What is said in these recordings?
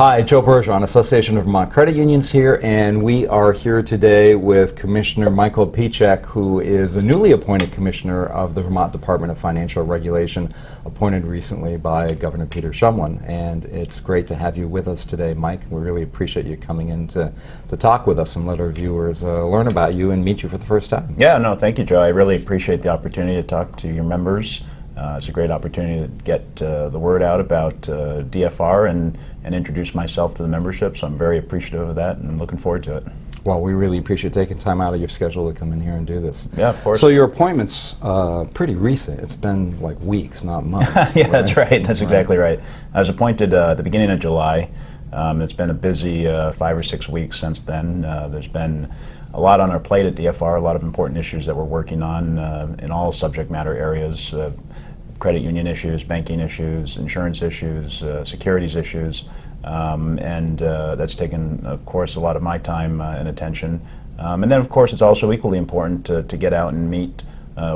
Hi, Joe Bergeron, Association of Vermont Credit Unions here, and we are here today with Commissioner Michael Pieciak, who is a newly appointed Commissioner of the Vermont Department of Financial Regulation, appointed recently by Governor Peter Shumlin. And it's great to have you with us today, Mike. We really appreciate you coming in to talk with us and let our viewers learn about you and meet you for the first time. Yeah, no, thank you, Joe. I really appreciate the opportunity to talk to your members. It's a great opportunity to get the word out about DFR and introduce myself to the membership, so I'm very appreciative of that and looking forward to it. Well, we really appreciate taking time out of your schedule to come in here and do this. Yeah, of course. So your appointment's pretty recent. It's been like weeks, not months. Yeah, right? That's right. That's exactly right. I was appointed at the beginning of July. It's been a busy 5 or 6 weeks since then. There's been a lot on our plate at DFR, a lot of important issues that we're working on in all subject matter areas. Credit union issues, banking issues, insurance issues, securities issues, and that's taken, of course, a lot of my time and attention. And then, of course, it's also equally important to get out and meet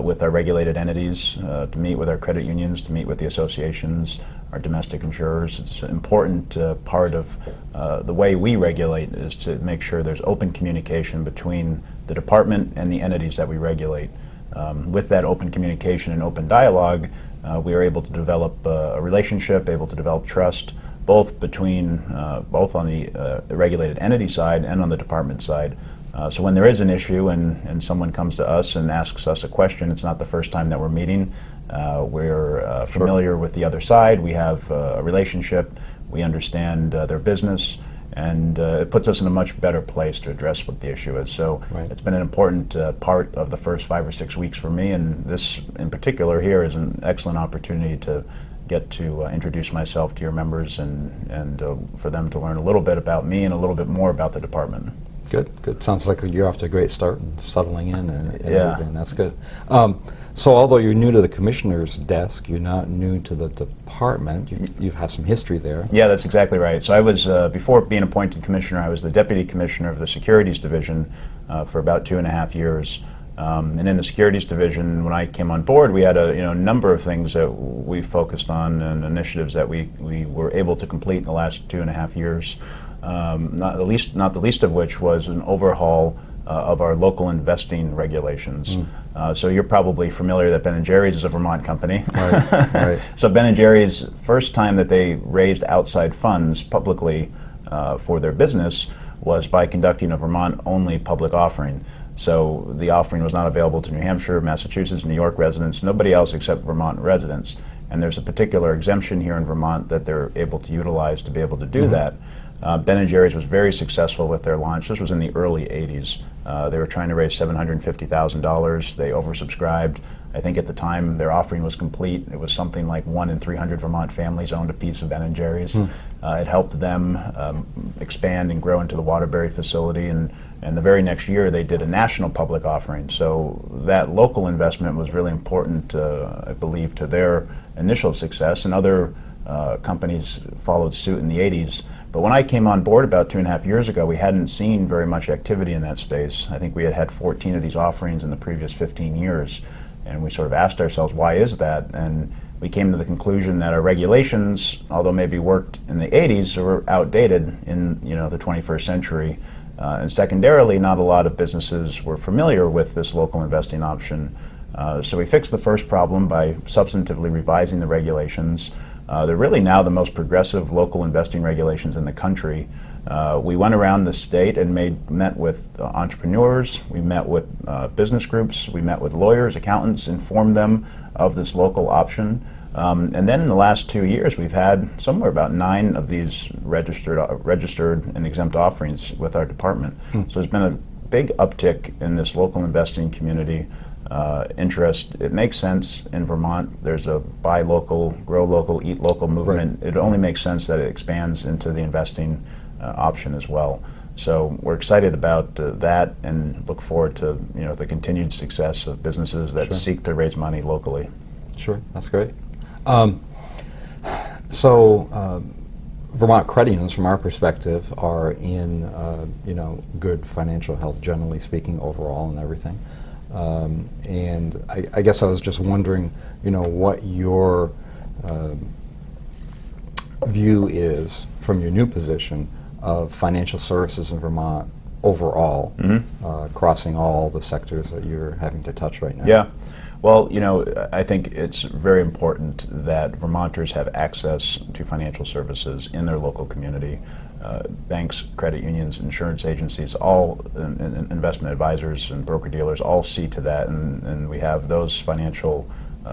with our regulated entities, to meet with our credit unions, to meet with the associations, our domestic insurers. It's an important part of the way we regulate is to make sure there's open communication between the department and the entities that we regulate. With that open communication and open dialogue, we are able to develop a relationship, able to develop trust, both between both on the regulated entity side and on the department side. So when there is an issue and someone comes to us and asks us a question, it's not the first time that we're meeting. We're familiar with the other side. We have a relationship. We understand their business. And it puts us in a much better place to address what the issue is. So It's been an important part of the first 5 or 6 weeks for me, and this in particular here is an excellent opportunity to get to introduce myself to your members and for them to learn a little bit about me and a little bit more about the department. Good, good. Sounds like you're off to a great start and settling in and yeah. everything. That's good. So although you're new to the commissioner's desk, you're not new to the department. You've had some history there. Yeah, that's exactly right. So I was, before being appointed commissioner, I was the deputy commissioner of the securities division for about 2.5 years. And in the securities division, when I came on board, we had a number of things that we focused on and initiatives that we were able to complete in the last 2.5 years. Not the least of which was an overhaul of our local investing regulations. So you're probably familiar that Ben & Jerry's is a Vermont company. Right, right. So Ben & Jerry's, first time that they raised outside funds publicly for their business was by conducting a Vermont-only public offering. So the offering was not available to New Hampshire, Massachusetts, New York residents, nobody else except Vermont residents. And there's a particular exemption here in Vermont that they're able to utilize to be able to do that. Ben & Jerry's was very successful with their launch. This was in the early 80s. They were trying to raise $750,000. They oversubscribed. I think at the time their offering was complete. It was something like 1 in 300 Vermont families owned a piece of Ben & Jerry's. It helped them expand and grow into the Waterbury facility, and the very next year they did a national public offering. So that local investment was really important, I believe, to their initial success, and other companies followed suit in the 80s. But when I came on board about 2.5 years ago, we hadn't seen very much activity in that space. I think we had 14 of these offerings in the previous 15 years. And we sort of asked ourselves, why is that? And we came to the conclusion that our regulations, although maybe worked in the 80s, were outdated in the 21st century. And secondarily, not a lot of businesses were familiar with this local investing option. So we fixed the first problem by substantively revising the regulations. They're really now the most progressive local investing regulations in the country. We went around the state and met with entrepreneurs, we met with business groups, we met with lawyers, accountants, informed them of this local option. And then in the last 2 years, we've had somewhere about 9 of these registered and exempt offerings with our department. So there's been a big uptick in this local investing community. Interest. It makes sense in Vermont. There's a buy local, grow local, eat local movement. Right. It only makes sense that it expands into the investing option as well. So we're excited about that and look forward to the continued success of businesses that seek to raise money locally. Sure, that's great. Vermont credit unions, from our perspective, are in good financial health, generally speaking, overall and everything. And I guess I was just wondering, what your view is, from your new position, of financial services in Vermont overall, crossing all the sectors that you're having to touch right now? Yeah. Well, I think it's very important that Vermonters have access to financial services in their local community. Banks, credit unions, insurance agencies, all investment advisors and broker-dealers all see to that, and we have those financial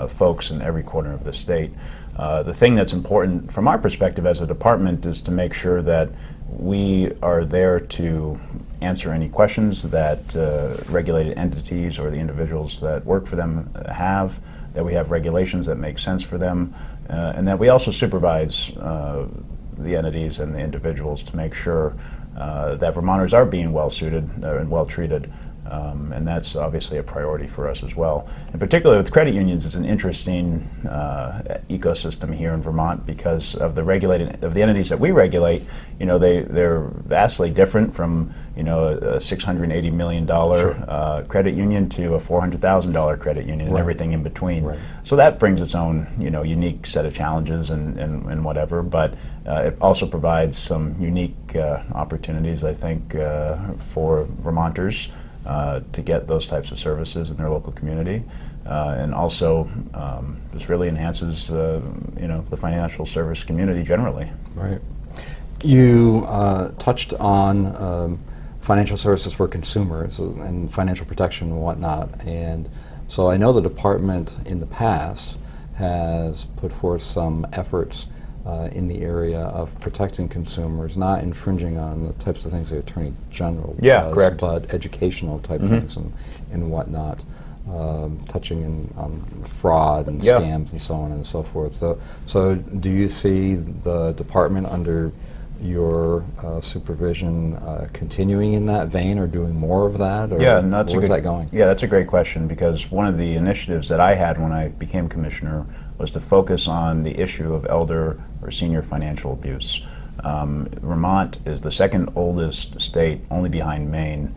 folks in every corner of the state. The thing that's important from our perspective as a department is to make sure that we are there to answer any questions that regulated entities or the individuals that work for them have, that we have regulations that make sense for them, and that we also supervise the entities and the individuals to make sure that Vermonters are being well suited and well treated. And that's obviously a priority for us as well. In particular with credit unions, it's an interesting ecosystem here in Vermont because of the entities that we regulate. They're vastly different from a $680 million credit union to a $400,000 credit union and everything in between. Right. So that brings its own unique set of challenges and whatever, but it also provides some unique opportunities, I think, for Vermonters to get those types of services in their local community, and also this really enhances the financial service community generally. Right. You touched on financial services for consumers and financial protection and whatnot, and so I know the department in the past has put forth some efforts in the area of protecting consumers, not infringing on the types of things the Attorney General does, correct. but educational type things and whatnot, touching on fraud and scams and so on and so forth. So do you see the department under your supervision continuing in that vein or doing more of that? Or where's that going? Yeah, that's a great question, because one of the initiatives that I had when I became commissioner was to focus on the issue of elder or senior financial abuse. Vermont is the second oldest state, only behind Maine.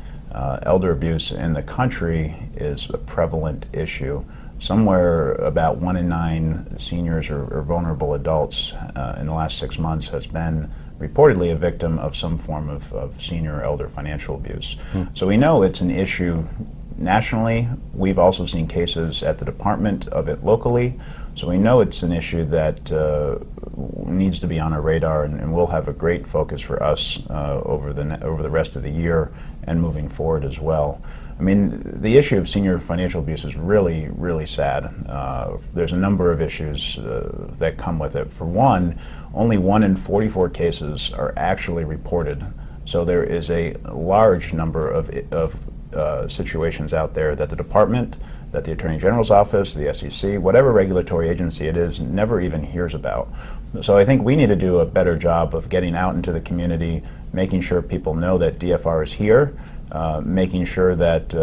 Elder abuse in the country is a prevalent issue. Somewhere about 1 in 9 seniors or vulnerable adults in the last 6 months has been reportedly a victim of some form of senior or elder financial abuse. So we know it's an issue nationally. We've also seen cases at the department of it locally. So we know it's an issue that needs to be on our radar, and will have a great focus for us over the rest of the year and moving forward as well. I mean, the issue of senior financial abuse is really, really sad. There's a number of issues that come with it. For one, only 1 in 44 cases are actually reported. So there is a large number of situations out there that the department, that the Attorney General's office, the SEC, whatever regulatory agency it is, never even hears about. So I think we need to do a better job of getting out into the community, making sure people know that DFR is here, making sure that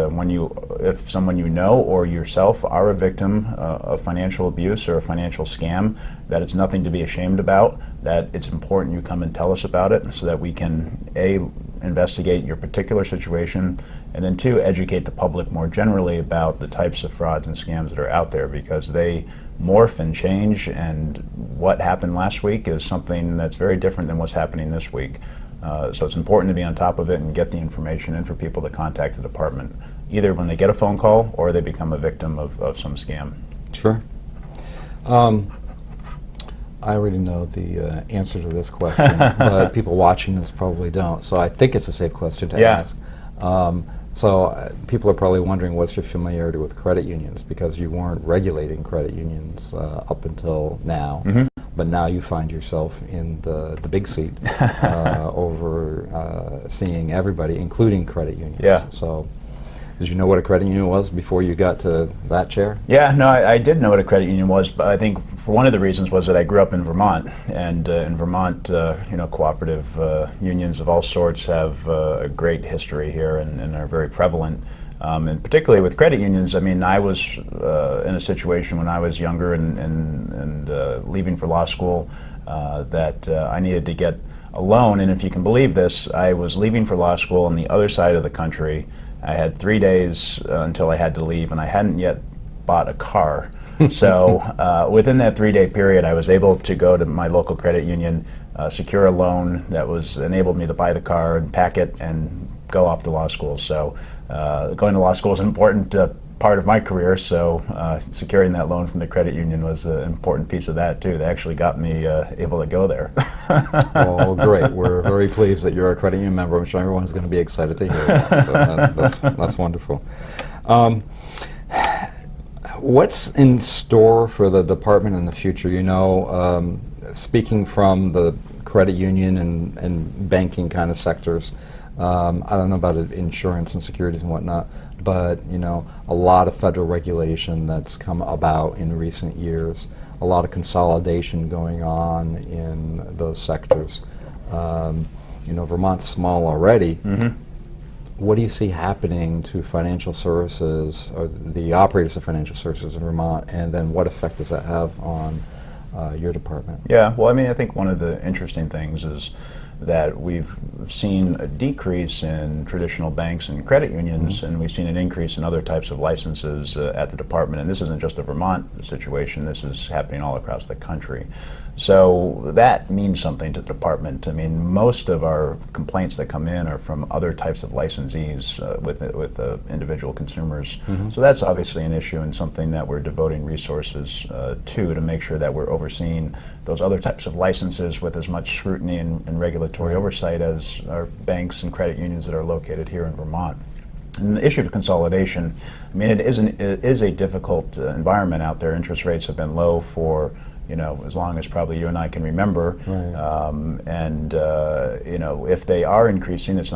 if someone you know or yourself are a victim of financial abuse or a financial scam, that it's nothing to be ashamed about, that it's important you come and tell us about it so that we can, A, investigate your particular situation, and then 2, educate the public more generally about the types of frauds and scams that are out there, because they morph and change, and what happened last week is something that's very different than what's happening this week. So it's important to be on top of it and get the information in for people to contact the department, either when they get a phone call or they become a victim of some scam. Sure. I already know the answer to this question, but people watching this probably don't. So I think it's a safe question to ask. So people are probably wondering, what's your familiarity with credit unions? Because you weren't regulating credit unions up until now, but now you find yourself in the big seat overseeing everybody, including credit unions. Yeah. So did you know what a credit union was before you got to that chair? Yeah, no, I did know what a credit union was, but I think for one of the reasons was that I grew up in Vermont, and in Vermont, cooperative unions of all sorts have a great history here and are very prevalent. And particularly with credit unions, I mean, I was in a situation when I was younger and leaving for law school that I needed to get a loan, and if you can believe this, I was leaving for law school on the other side of the country. I had 3 days until I had to leave, and I hadn't yet bought a car. So within that 3-day period, I was able to go to my local credit union, secure a loan that was enabled me to buy the car and pack it and go off to law school. So going to law school is an important part of my career, so securing that loan from the credit union was an important piece of that too. They actually got me able to go there. Well, great. We're very pleased that you're a credit union member. I'm sure everyone's going to be excited to hear that. So that's wonderful. What's in store for the department in the future? You know, speaking from the credit union and banking kind of sectors, I don't know about insurance and securities and whatnot, but you know, a lot of federal regulation that's come about in recent years, a lot of consolidation going on in those sectors. You know, Vermont's small already. Mm-hmm. What do you see happening to financial services, or the operators of financial services in Vermont, and then what effect does that have on your department? Yeah, well, I mean, I think one of the interesting things is that we've seen a decrease in traditional banks and credit unions, and we've seen an increase in other types of licenses at the department. And this isn't just a Vermont situation, this is happening all across the country. So that means something to the department. I mean, most of our complaints that come in are from other types of licensees with individual consumers. So that's obviously an issue and something that we're devoting resources to make sure that we're overseeing those other types of licenses with as much scrutiny and regulatory oversight as our banks and credit unions that are located here in Vermont. And the issue of consolidation, I mean, it is a difficult environment out there. Interest rates have been low for, you know, as long as probably you and I can remember. Right. You know, if they are increasing, it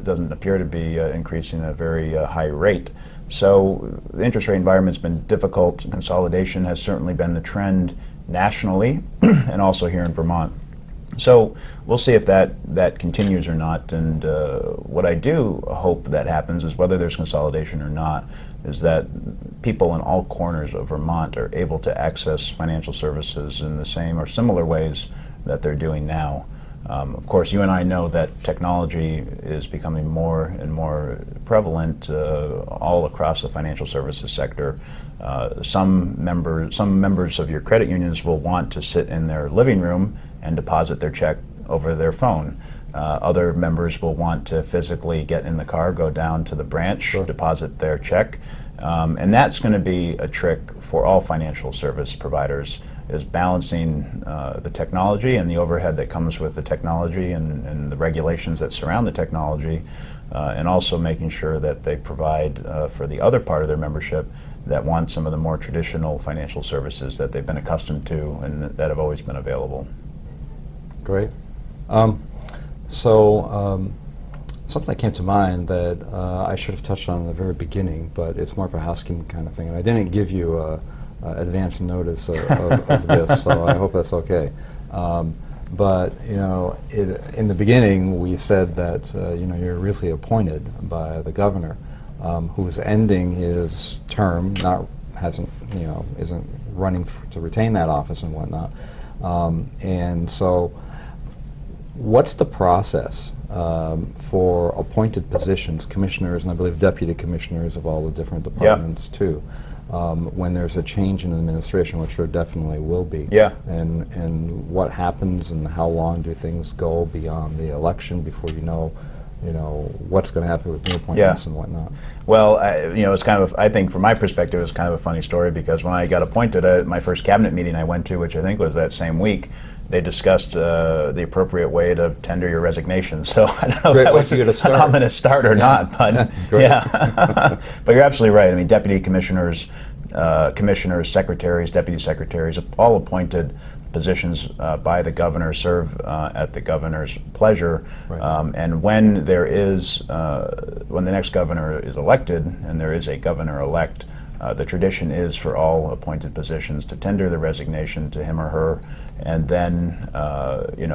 doesn't appear to be increasing at a very high rate. So the interest rate environment's been difficult. Consolidation has certainly been the trend nationally and also here in Vermont. So we'll see if that continues or not. And what I do hope that happens is, whether there's consolidation or not, is that people in all corners of Vermont are able to access financial services in the same or similar ways that they're doing now. Of course, you and I know that technology is becoming more and more prevalent all across the financial services sector. Some members of your credit unions will want to sit in their living room and deposit their check over their phone. Other members will want to physically get in the car, go down to the branch, deposit their check. And that's going to be a trick for all financial service providers, is balancing the technology and the overhead that comes with the technology and the regulations that surround the technology, and also making sure that they provide for the other part of their membership that want some of the more traditional financial services that they've been accustomed to and that have always been available. Great. Something that came to mind that I should have touched on in the very beginning, but it's more of a housekeeping kind of thing, and I didn't give you advance notice of this, so I hope that's okay. But you know, in the beginning, we said that you know, you're recently appointed by the governor, who's ending his term, isn't running to retain that office and whatnot, and so. What's the process for appointed positions, commissioners, and I believe deputy commissioners of all the different departments too, when there's a change in administration, which there definitely will be? And what happens, and how long do things go beyond the election before you know what's going to happen with new appointments and whatnot? Well, it's kind of, I think from my perspective, it's kind of a funny story, because when I got appointed at my first cabinet meeting I went to, which I think was that same week, they discussed the appropriate way to tender your resignation. So I don't know if that was an ominous start or not, but yeah. But you're absolutely right. I mean, deputy commissioners, secretaries, deputy secretaries, all appointed positions by the governor, serve at the governor's pleasure. And when when the next governor is elected, and there is a governor-elect, the tradition is for all appointed positions to tender the resignation to him or her, and then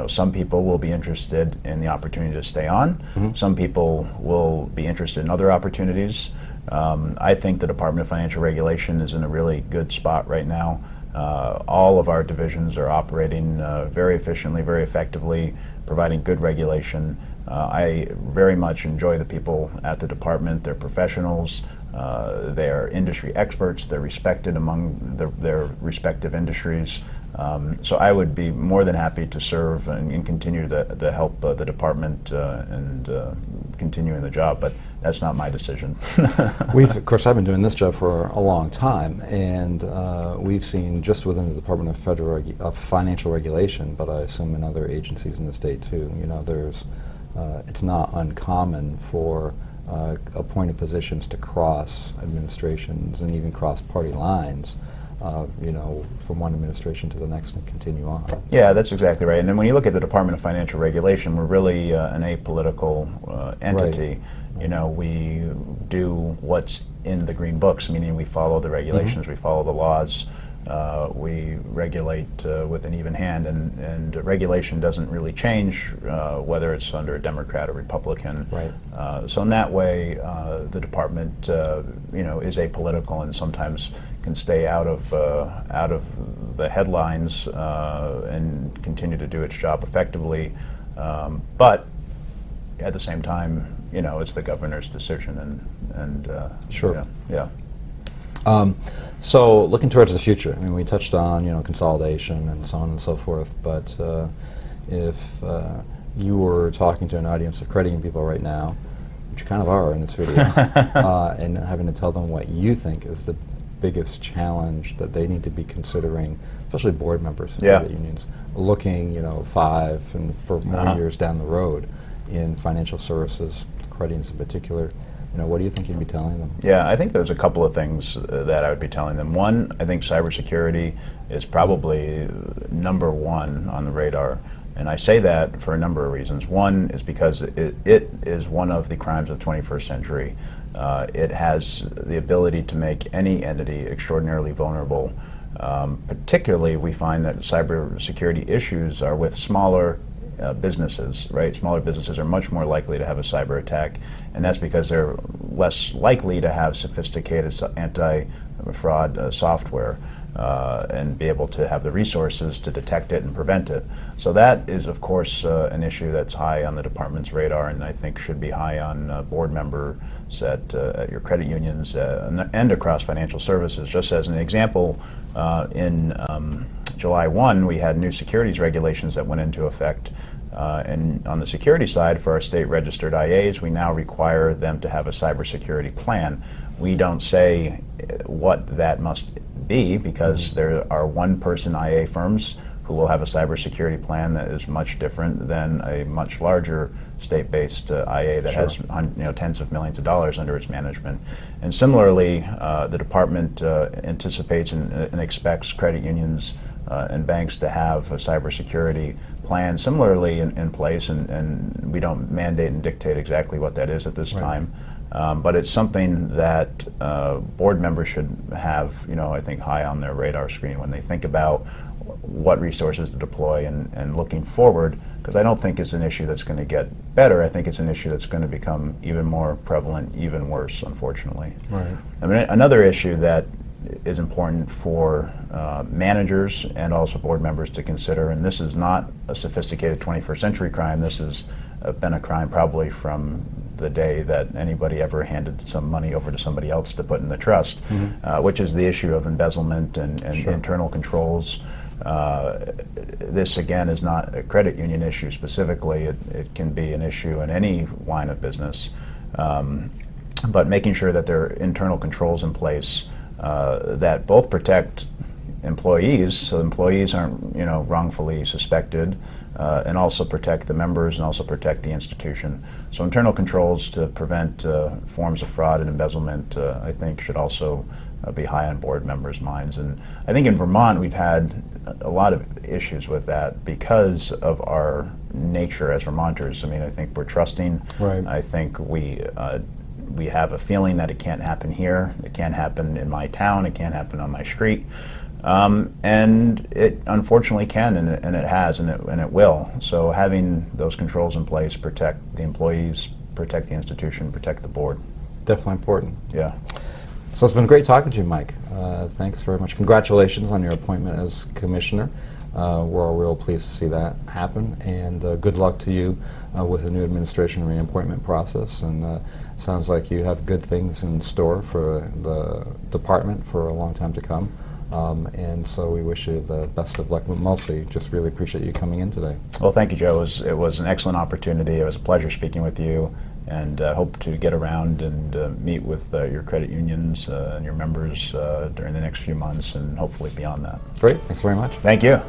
some people will be interested in the opportunity to stay on. Some people will be interested in other opportunities. I think the Department of Financial Regulation is in a really good spot right now. All of our divisions are operating very efficiently, very effectively, providing good regulation. I very much enjoy the people at the department. They're professionals. They're industry experts. They're respected among their respective industries. So I would be more than happy to serve and continue to help the department and continue in the job, but that's not my decision. Of course, I've been doing this job for a long time, and we've seen just within the Department of Financial Regulation, but I assume in other agencies in the state too, it's not uncommon for appointed positions to cross administrations and even cross party lines, from one administration to the next and continue on. Yeah, that's exactly right. And then when you look at the Department of Financial Regulation, we're really an apolitical entity. Right. We do what's in the green books, meaning we follow the regulations, we follow the laws, we regulate with an even hand, and regulation doesn't really change whether it's under a Democrat or Republican. Right. So in that way, the department, is apolitical and sometimes can stay out of the headlines and continue to do its job effectively. But at the same time, it's the governor's decision, and Sure. Yeah. So looking towards the future, we touched on consolidation and so on and so forth, but if you were talking to an audience of credit union people right now, which you kind of are in this video, and having to tell them what you think is the biggest challenge that they need to be considering, especially board members in credit unions, looking 5 and for more years down the road in financial services, credit unions in particular, what do you think you'd be telling them? Yeah, I think there's a couple of things that I would be telling them. One, I think cybersecurity is probably number one on the radar. And I say that for a number of reasons. One is because it is one of the crimes of the 21st century. It has the ability to make any entity extraordinarily vulnerable. Particularly, we find that cybersecurity issues are with smaller businesses, right? Smaller businesses are much more likely to have a cyber attack, and that's because they're less likely to have sophisticated anti-fraud software and be able to have the resources to detect it and prevent it. So that is, of course, an issue that's high on the department's radar, and I think should be high on board members at your credit unions and across financial services. Just as an example, in July 1, we had new securities regulations that went into effect. And on the security side, for our state registered IAs, we now require them to have a cybersecurity plan. We don't say what that must be because there are one-person IA firms who will have a cybersecurity plan that is much different than a much larger state-based IA that has tens of millions of dollars under its management. And similarly, the department anticipates and expects credit unions and banks to have a cybersecurity plan similarly in place, and we don't mandate and dictate exactly what that is at this time. But it's something that board members should have, I think, high on their radar screen when they think about what resources to deploy and looking forward, because I don't think it's an issue that's going to get better. I think it's an issue that's going to become even more prevalent, even worse, unfortunately. Right. Another issue that is important for managers and also board members to consider, and this is not a sophisticated 21st century crime. This has been a crime probably from the day that anybody ever handed some money over to somebody else to put in the trust, which is the issue of embezzlement and internal controls. This again is not a credit union issue specifically. It can be an issue in any line of business, but making sure that there are internal controls in place that both protect employees, so employees aren't wrongfully suspected, and also protect the members and also protect the institution. So internal controls to prevent forms of fraud and embezzlement, I think, should also be high on board members' minds. And I think in Vermont we've had a lot of issues with that because of our nature as Vermonters. I think we're trusting. Right. I think we have a feeling that it can't happen here, it can't happen in my town, it can't happen on my street. And it unfortunately can, and it has, and it will. So having those controls in place protect the employees, protect the institution, protect the board. Definitely important. Yeah. So it's been great talking to you, Mike. Thanks very much. Congratulations on your appointment as commissioner. We're all real pleased to see that happen, and good luck to you with the new administration reappointment process. And sounds like you have good things in store for the department for a long time to come. And so we wish you the best of luck. But mostly, just really appreciate you coming in today. Well, thank you, Joe. It was an excellent opportunity. It was a pleasure speaking with you, and hope to get around and meet with your credit unions and your members during the next few months, and hopefully beyond that. Great. Thanks very much. Thank you.